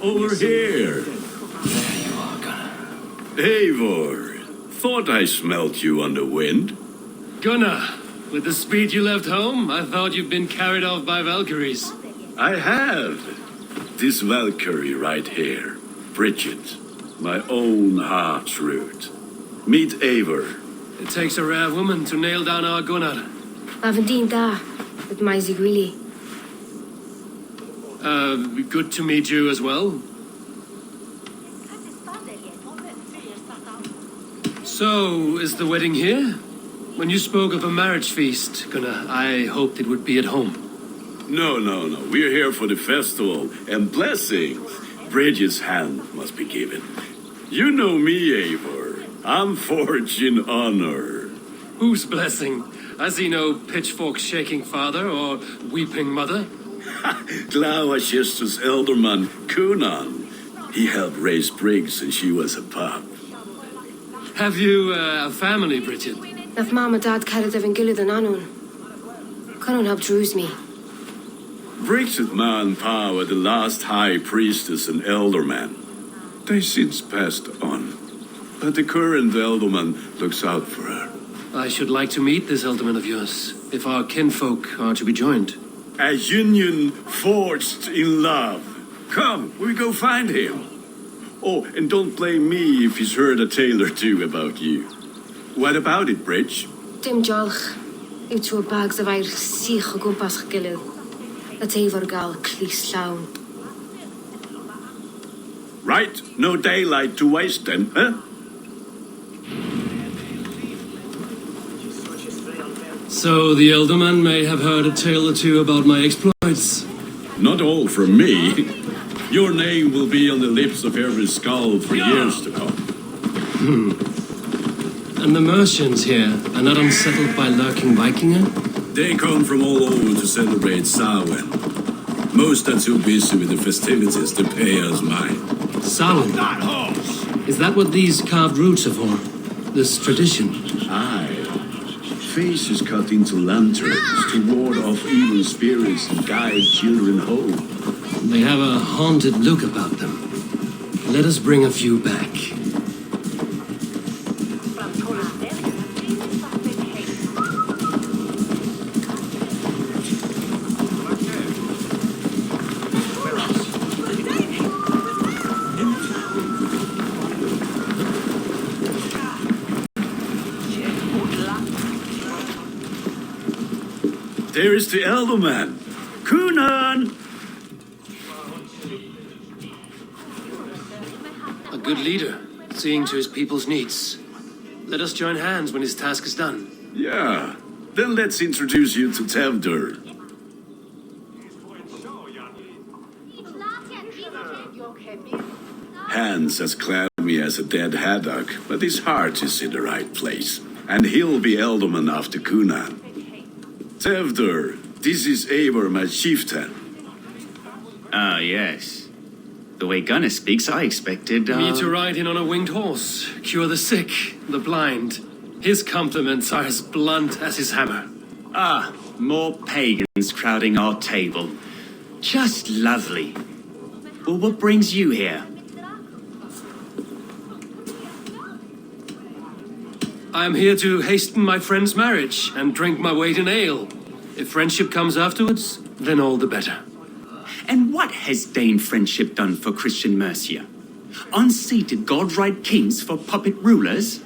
Over here. Eivor, thought I smelt you on the wind. Gunnar, with the speed you left home, I thought you'd been carried off by Valkyries. I have. This Valkyrie right here, Bridget, my own heart's root. Meet Eivor. It takes a rare woman to nail down our Gunnar. Avondine da, with my Zigwili. Good to meet you as well. So, is the wedding here? When you spoke of a marriage feast, Gunnar, I hoped it would be at home. No. We're here for the festival and blessings. Bridget's hand must be given. You know me, Eivor. I'm forged in honor. Whose blessing? I see no pitchfork-shaking father or weeping mother. Glauachester's elderman, Kunan. He helped raise Briggs and she was a pup. Have you a family, Bridget? Naf mom and dad carried of Gilad and Anun. Couldn't help druise me. Briggs and Ma and Pa were the last high priestess and elderman. They since passed on. But the current elderman looks out for her. I should like to meet this elderman of yours, if our kinfolk are to be joined. A union forged in love. Come, we go find him. Oh, and don't blame me if he's heard a tale or two about you. What about it, Bridge? Dim jolch. Yw trwy bags of air sich o gwmpas Gilad. A Eivor gal clis llawn. Right, no daylight to waste then, huh? So the elderman may have heard a tale or two about my exploits. Not all from me. Your name will be on the lips of every skull for years to come. And the Mercians here are not unsettled by lurking Vikinger? They come from all over to celebrate Samhain. Most are too busy with the festivities to pay us mind. Samhain? Is that what these carved roots are for? This tradition? Aye. Faces cut into lanterns to ward off evil spirits and guide children home. They have a haunted look about them. Let us bring a few back. There is the elderman. Kunan! A good leader, seeing to his people's needs. Let us join hands when his task is done. Yeah. Then let's introduce you to Tevdur. Hans has clammy as a dead haddock, but his heart is in the right place. And he'll be elderman after Kunan. Tevdur, this is Eivor, my chieftain. Ah, yes. The way Gunnar speaks, I expected, Me to ride in on a winged horse, cure the sick, the blind. His compliments are as blunt as his hammer. Ah, more pagans crowding our table. Just lovely. Well, what brings you here? I am here to hasten my friend's marriage and drink my weight in ale. If friendship comes afterwards, then all the better. And what has Dane friendship done for Christian Mercia? Unseated god-right kings for puppet rulers?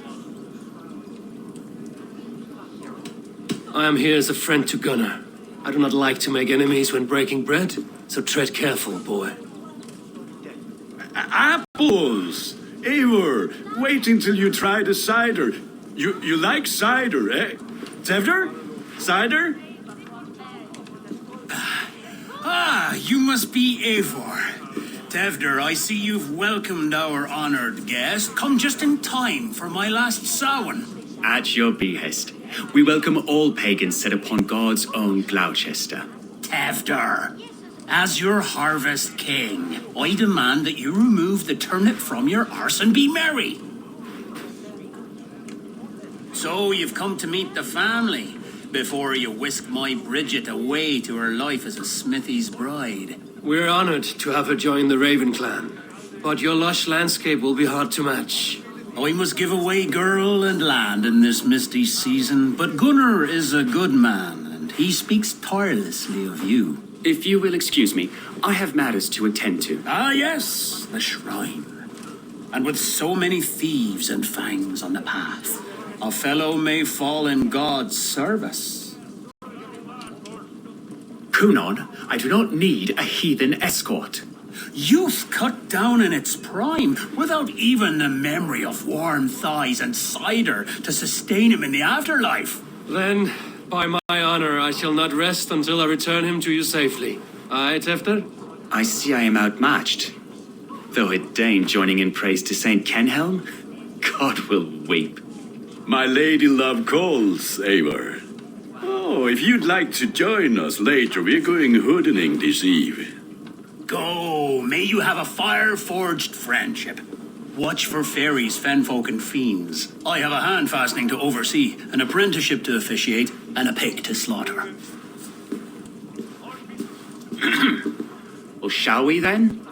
I am here as a friend to Gunnar. I do not like to make enemies when breaking bread, so tread careful, boy. Apples! Eivor, wait until you try the cider. You like cider, eh? Tevdur? Cider? Ah, you must be Eivor. Tevdur, I see you've welcomed our honored guest. Come just in time for my last Samhain. At your behest. We welcome all pagans set upon God's own Gloucester. Tevder, as your harvest king, I demand that you remove the turnip from your arse and be merry. So you've come to meet the family before you whisk my Bridget away to her life as a smithy's bride. We're honored to have her join the Raven clan, but your lush landscape will be hard to match. I must give away girl and land in this misty season, but Gunnar is a good man, and he speaks tirelessly of you. If you will excuse me, I have matters to attend to. Ah, yes, the shrine. And with so many thieves and fangs on the path, a fellow may fall in God's service. Kunon, I do not need a heathen escort. Youth cut down in its prime, without even the memory of warm thighs and cider to sustain him in the afterlife. Then, by my honor, I shall not rest until I return him to you safely. Aye, Tefter? I see I am outmatched. Though it deign joining in praise to Saint Kenhelm, God will weep. My lady love calls, Eivor. Oh, if you'd like to join us later, we're going hoodening this eve. Go, may you have a fire-forged friendship. Watch for fairies, fenfolk, and fiends. I have a hand fastening to oversee, an apprenticeship to officiate, and a pig to slaughter. Well, shall we then?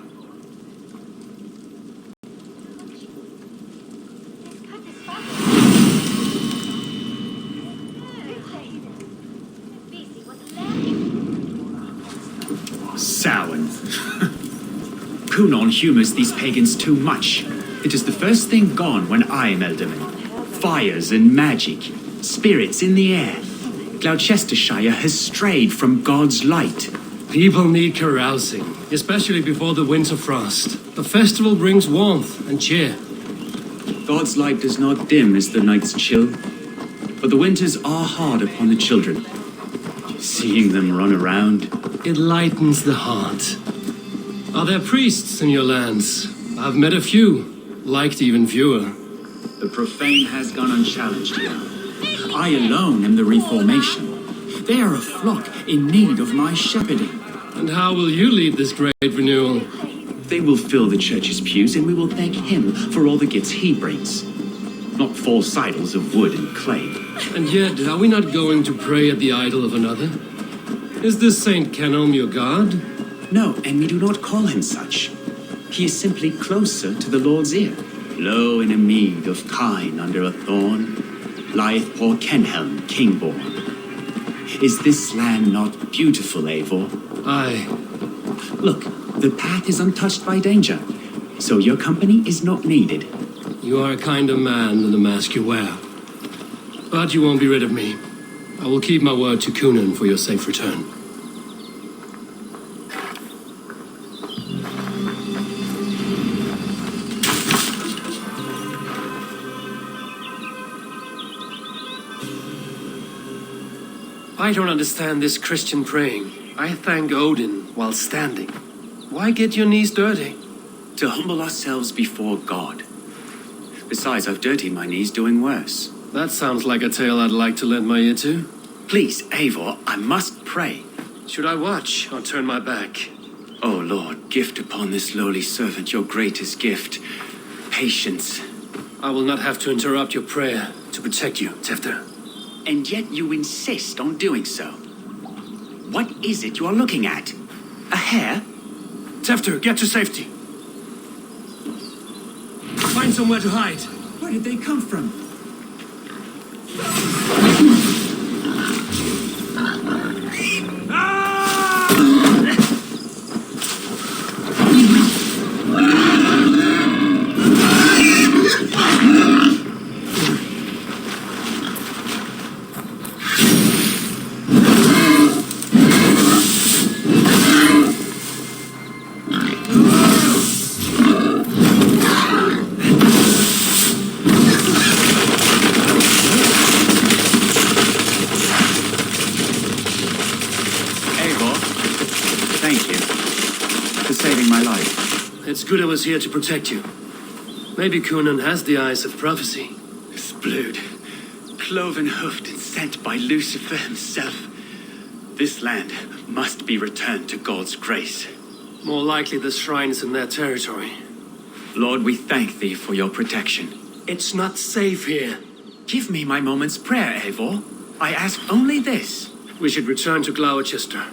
Samhain. Kunon humors these pagans too much. It is the first thing gone when I am Elderman. Fires and magic, spirits in the air. Gloucestershire has strayed from God's light. People need carousing, especially before the winter frost. The festival brings warmth and cheer. God's light does not dim as the nights chill, but the winters are hard upon the children. Seeing them run around, It lightens the heart. Are there priests in your lands? I've met a few, liked even fewer. the profane has gone unchallenged here. I alone am the reformation. They are a flock in need of my shepherding. And how will you lead this great renewal? They will fill the church's pews, and we will thank him for all the gifts he brings. Not false idols of wood and clay. And yet, are we not going to pray at the idol of another? Is this Saint Kenelm your god? No, and we do not call him such. He is simply closer to the Lord's ear. Low in a mead of kine under a thorn, lieth poor Kenhelm, kingborn. Is this land not beautiful, Eivor? Aye. Look, the path is untouched by danger, so your company is not needed. You are a kinder man than the mask you wear. But you won't be rid of me. I will keep my word to Kunan for your safe return. I don't understand this Christian praying. I thank Odin while standing. Why get your knees dirty? To humble ourselves before God. Besides, I've dirtied my knees doing worse. That sounds like a tale I'd like to lend my ear to. Please, Eivor, I must pray. Should I watch or turn my back? O Lord, gift upon this lowly servant your greatest gift, patience. I will not have to interrupt your prayer to protect you, Tefter. And yet you insist on doing so. What is it you are looking at? A hare? Tefter, get to safety. Find somewhere to hide. Where did they come from? It's good I was here to protect you. Maybe Kunan has the eyes of prophecy. This blood, cloven hoofed and sent by Lucifer himself. This land must be returned to God's grace. More likely the shrine is in their territory. Lord, we thank thee for your protection. It's not safe here. Give me my moment's prayer, Eivor. I ask only this. We should return to Gloucester.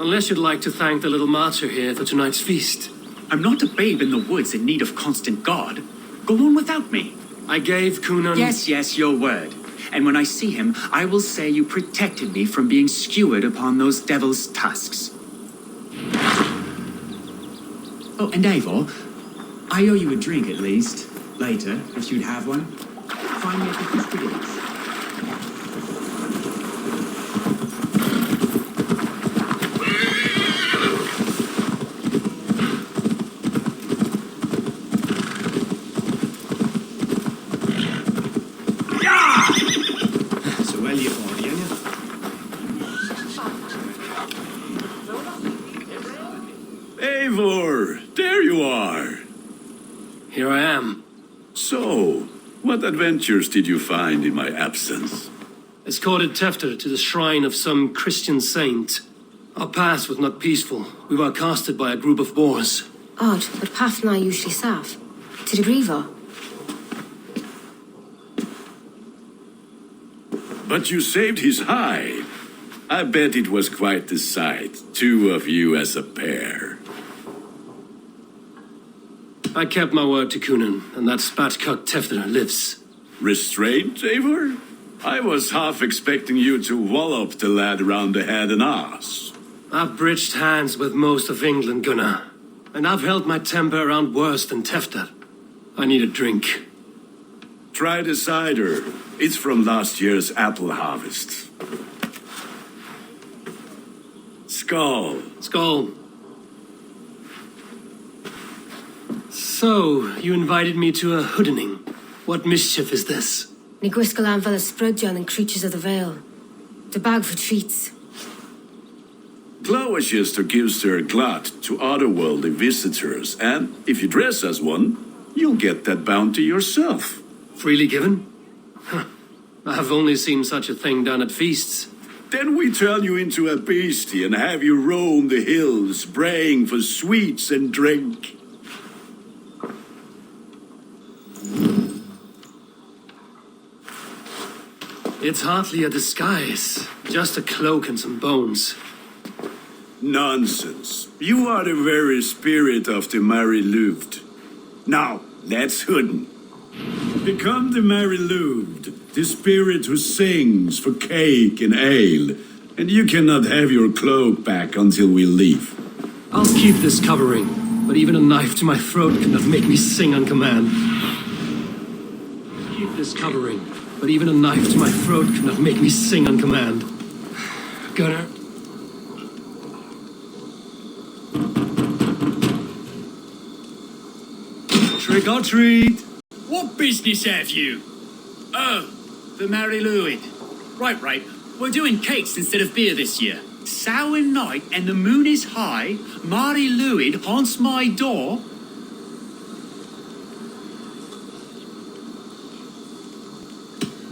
Unless you'd like to thank the little martyr here for tonight's feast. I'm not a babe in the woods in need of constant guard. Go on without me. I gave Cunan... Yes, your word. And when I see him, I will say you protected me from being skewered upon those devil's tusks. Oh, and Eivor, I owe you a drink at least. Later, if you'd have one. Find me at the Fish Brigades. Eivor, there you are. Here I am. So, what adventures did you find in my absence? Escorted Tefter to the shrine of some Christian saint. Our past was not peaceful. We were accosted by a group of boars. Odd, but Pathna usually sav. To the Breva. But you saved his hide. I bet it was quite the sight, two of you as a pair. I kept my word to Cunan, and that spatcock Tefter lives. Restraint, Eivor? I was half expecting you to wallop the lad around the head and ass. I've bridged hands with most of England, Gunnar. And I've held my temper around worse than Tefter. I need a drink. Try the cider. It's from last year's apple harvest. Skull. Skull. So, you invited me to a hoodening. What mischief is this? Ní gwisgal an fel ysbrydon and creatures of the Vale. The bag for treats. Gloucester gives their glut to otherworldly visitors, and if you dress as one, you'll get that bounty yourself. Freely given? Huh. I've only seen such a thing done at feasts. Then we turn you into a beastie and have you roam the hills, braying for sweets and drink. It's hardly a disguise. Just a cloak and some bones. Nonsense. You are the very spirit of the Mary Louved. Now, let's hooden. Become the Mary Louved, the spirit who sings for cake and ale, and you cannot have your cloak back until we leave. I'll keep this covering, but even a knife to my throat cannot make me sing on command. Keep this covering, but even a knife to my throat cannot make me sing on command. Gunnar. Trick or treat! What business have you? Oh, the Mary Lwyd. Right. We're doing cakes instead of beer this year. Samhain night and the moon is high. Mary Lwyd haunts my door.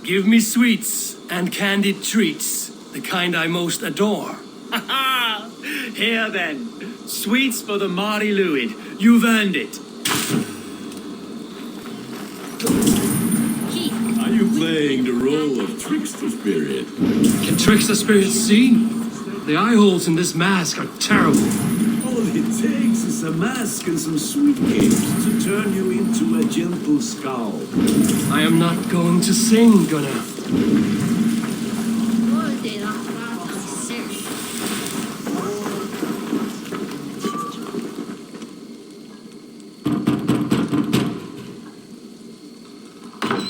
Give me sweets and candied treats, the kind I most adore. Ha ha! Here then, sweets for the Mary Lwyd. You've earned it. Are you playing the role of trickster spirit? Can trickster spirits see? The eye holes in this mask are terrible. All it takes is a mask and some sweet cakes to turn you into a gentle skull. I am not going to sing, Gunnar.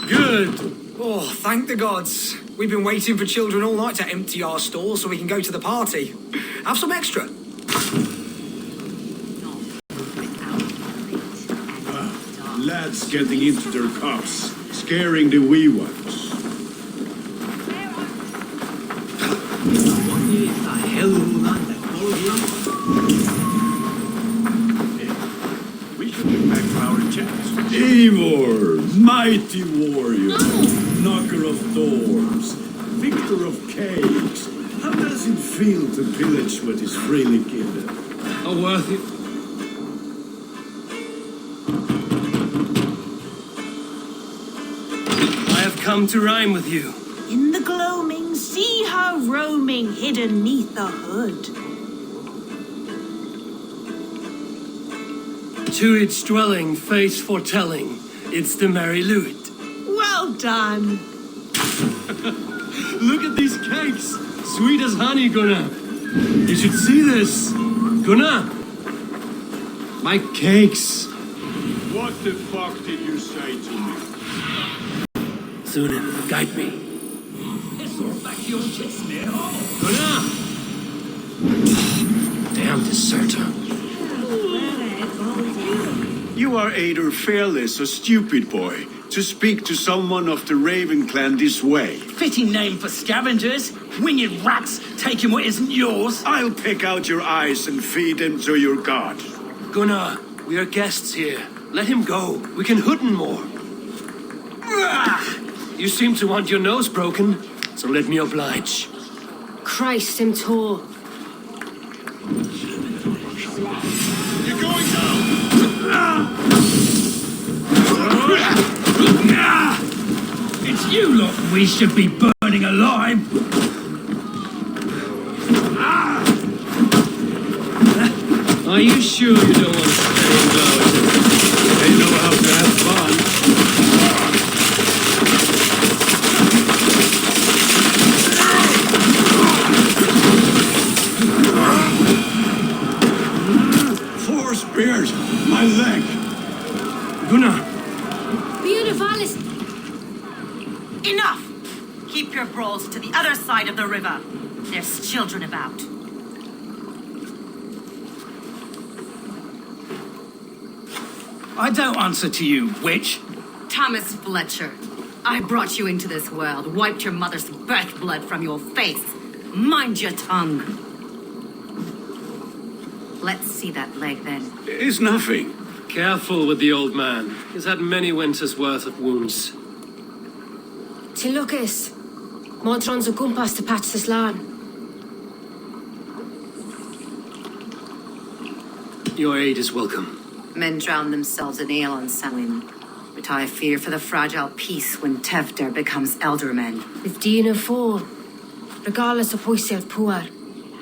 Good. Oh, thank the gods. We've been waiting for children all night to empty our stores so we can go to the party. Have some extra. Lads getting into their cups, scaring the wee ones. We should get back to our chats. Eivor, mighty warrior, knocker of doors, victor of cakes. How does it feel to pillage what is freely given? A worthy... I have come to rhyme with you. In the gloaming, see her roaming hidden neath the hood. To its dwelling, face foretelling, it's the Merry Luit. Well done. Look at these cakes! Sweet as honey, Gunnar. You should see this. Gunnar! My cakes. What the fuck did you say to me? Sunan, guide me. Gunnar! Damn deserter. You are either fearless or stupid, boy, to speak to someone of the Raven clan this way. Fitting name for scavengers. Winged rats taking what isn't yours. I'll pick out your eyes and feed them to your god. Gunnar, we are guests here. Let him go. We can hood him more. You seem to want your nose broken, so let me oblige. Christ him tall. You're going down! It's you lot we should be burning alive. Are you sure you don't want to stay and go? They know how to have fun. Four spears! My leg! Gunnar! Beautifalis! Enough! Keep your brawls to the other side of the river. There's children about. I don't answer to you, witch. Thomas Fletcher, I brought you into this world, wiped your mother's birth blood from your face. Mind your tongue. Let's see that leg then. It's nothing. Careful with the old man. He's had many winters' worth of wounds. Tilukis. Modrons o gwmpas to patch this land. Your aid is welcome. Men drown themselves in ale on Samhain, but I fear for the fragile peace when Tevder becomes eldermen. With Dean of Four. Regardless of Hoysiel Puar.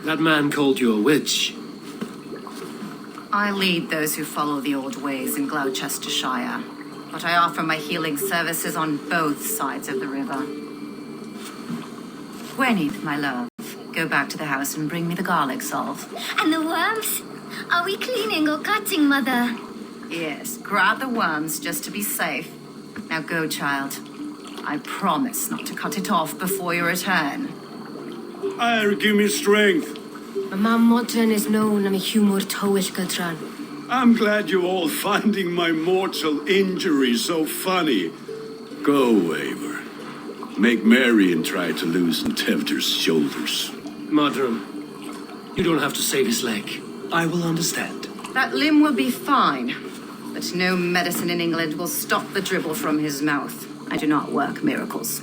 That man called you a witch. I lead those who follow the old ways in Gloucestershire, but I offer my healing services on both sides of the river. Gwyneth, my love, go back to the house and bring me the garlic salve. And the worms? Are we cleaning or cutting, Mother? Yes, grab the worms just to be safe. Now go, child. I promise not to cut it off before you return. Give me strength. My mam Modron is known am a humor towish gadran. I'm glad you're all finding my mortal injury so funny. Go, Waver. Make merry and try to loosen Tevder's shoulders. Modron, you don't have to save his leg. I will understand. That limb will be fine, but no medicine in England will stop the dribble from his mouth. I do not work miracles.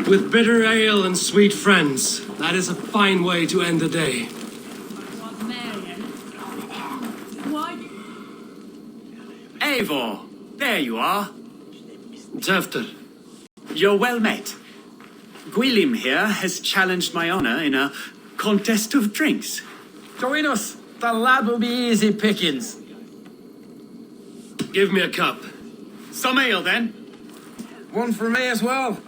With bitter ale and sweet friends, that is a fine way to end the day. Eivor, there you are. Tevder, You're well met. Gwilym here has challenged my honor in a contest of drinks. Join us. The lad will be easy pickings. give me a cup. Some ale, then. One for me as well.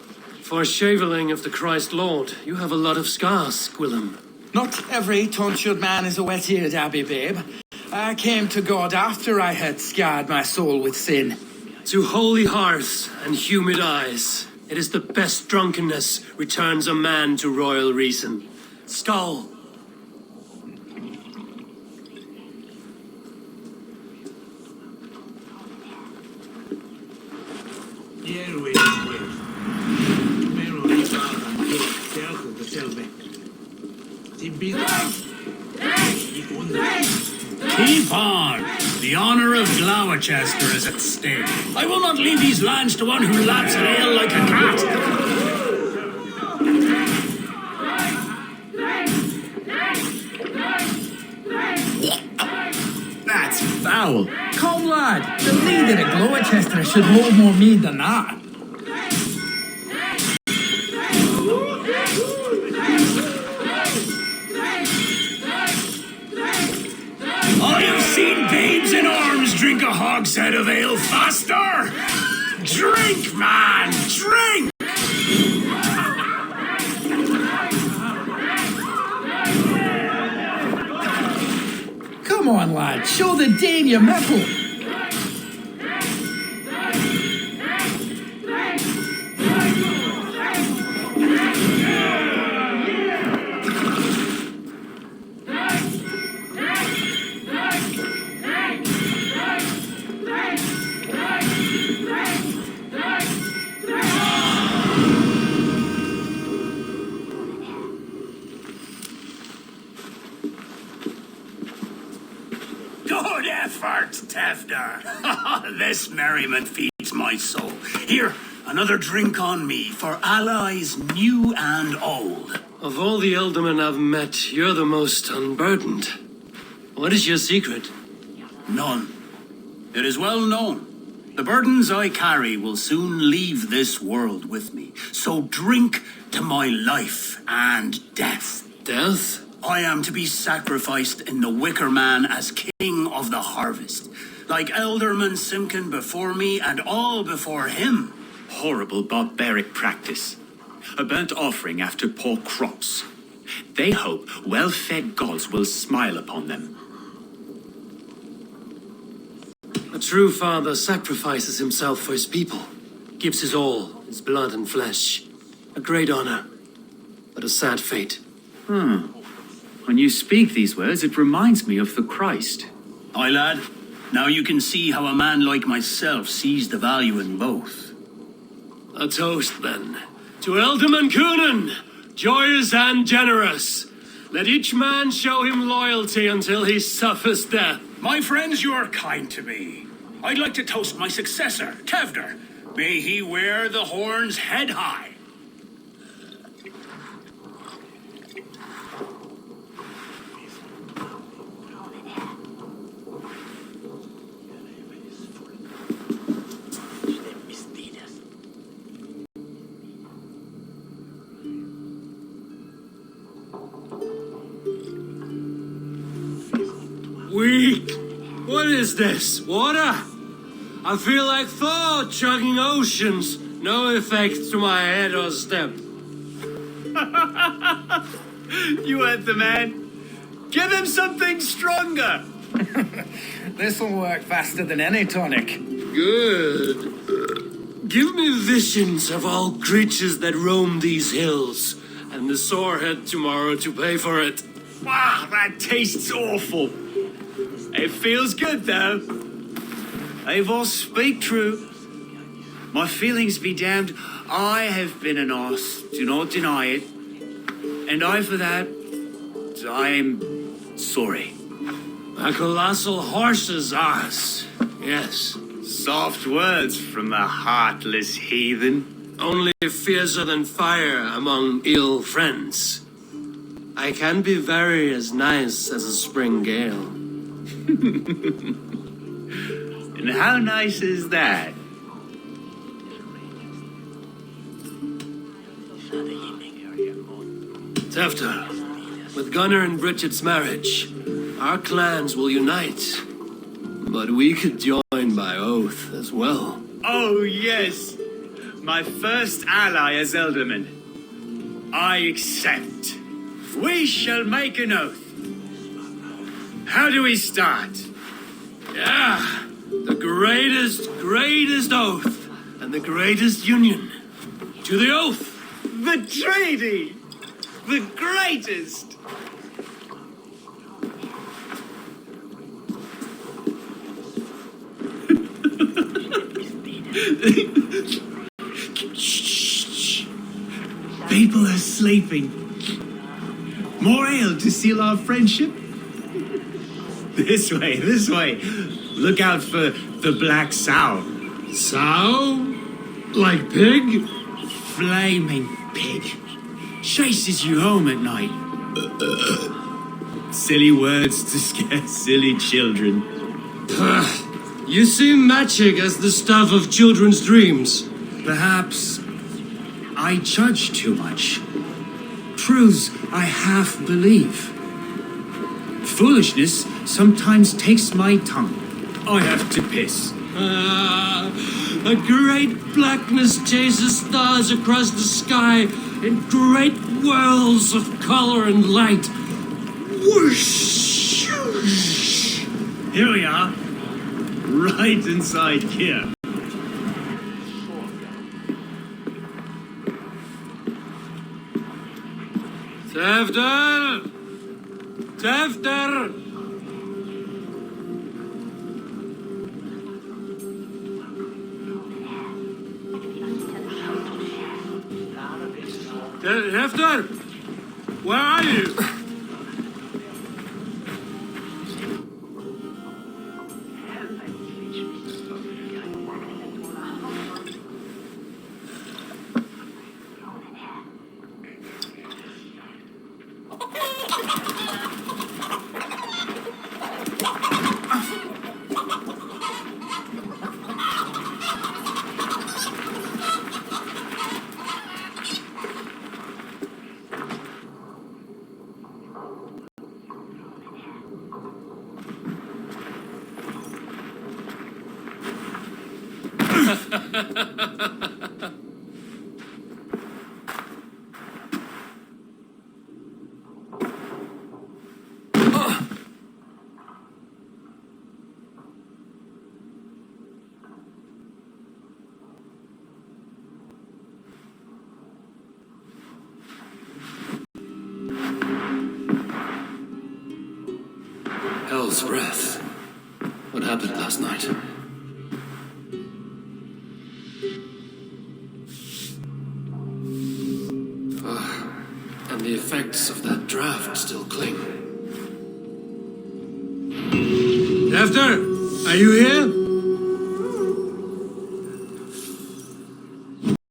For a shaveling of the Christ Lord, you have a lot of scars, Gwillem. Not every tonsured man is a wet-eared Abbey, babe. I came to God after I had scarred my soul with sin. To holy hearths and humid eyes, it is the best drunkenness returns a man to royal reason. Skull. Keep on! The honor of Gloucester is at stake. I will not leave these lands to one who laps at ale like a cat. That's foul. Come, lad. The leader of Gloucester should hold more mead than that. I have seen babes in arms drink a hogshead of ale faster! Drink, man! Drink! Come on, lad. Show the dame your mettle. Good effort, Tefder. This merriment feeds my soul. Here, another drink on me for allies new and old. Of all the ealdormen I've met, you're the most unburdened. What is your secret? None. It is well known. The burdens I carry will soon leave this world with me. So drink to my life and death. Death? I am to be sacrificed in the Wicker Man as king of the harvest. Like Elderman Simkin before me and all before him. Horrible barbaric practice. A burnt offering after poor crops. They hope well-fed gods will smile upon them. A true father sacrifices himself for his people. Gives his all, his blood and flesh. A great honor, but a sad fate. When you speak these words, it reminds me of the Christ. Aye, lad. Now you can see how a man like myself sees the value in both. A toast, then. To Ealdorman Coonan, joyous and generous. Let each man show him loyalty until he suffers death. My friends, you are kind to me. I'd like to toast my successor, Tevder. May he wear the horns head high. Weak. What is this? Water? I feel like Thor chugging oceans. No effect to my head or step. You heard the man. Give him something stronger. This'll work faster than any tonic. Good. Give me visions of all creatures that roam these hills, and the sorehead tomorrow to pay for it. Wow, that tastes awful. It feels good, though. Eivor, speak true. My feelings be damned. I have been an arse, do not deny it. And I, for that, I am sorry. A colossal horse's ass. Yes. Soft words from the heartless heathen. Only fiercer than fire among ill friends. I can be very as nice as a spring gale. And how nice is that? Tefter, with Gunnar and Bridget's marriage, our clans will unite. But we could join by oath as well. Oh, yes. My first ally as Ealdorman. I accept. We shall make an oath. How do we start? Yeah, the greatest oath, and the greatest union. To the oath! The treaty! The greatest! Shh. People are sleeping. More ale to seal our friendship? This way. Look out for the black sow. Sow? Like pig? Flaming pig. Chases you home at night. Silly words to scare silly children. You see magic as the stuff of children's dreams. Perhaps I judge too much. Truths I half believe. Foolishness sometimes takes my tongue. I have to piss. A great blackness chases stars across the sky in great whirls of color and light. Whoosh! Here we are. Right inside here. Tefter! Tefter! Hefter! Where are you? Hell's breath. What happened last night? And the effects of that draft still cling. After, are you here?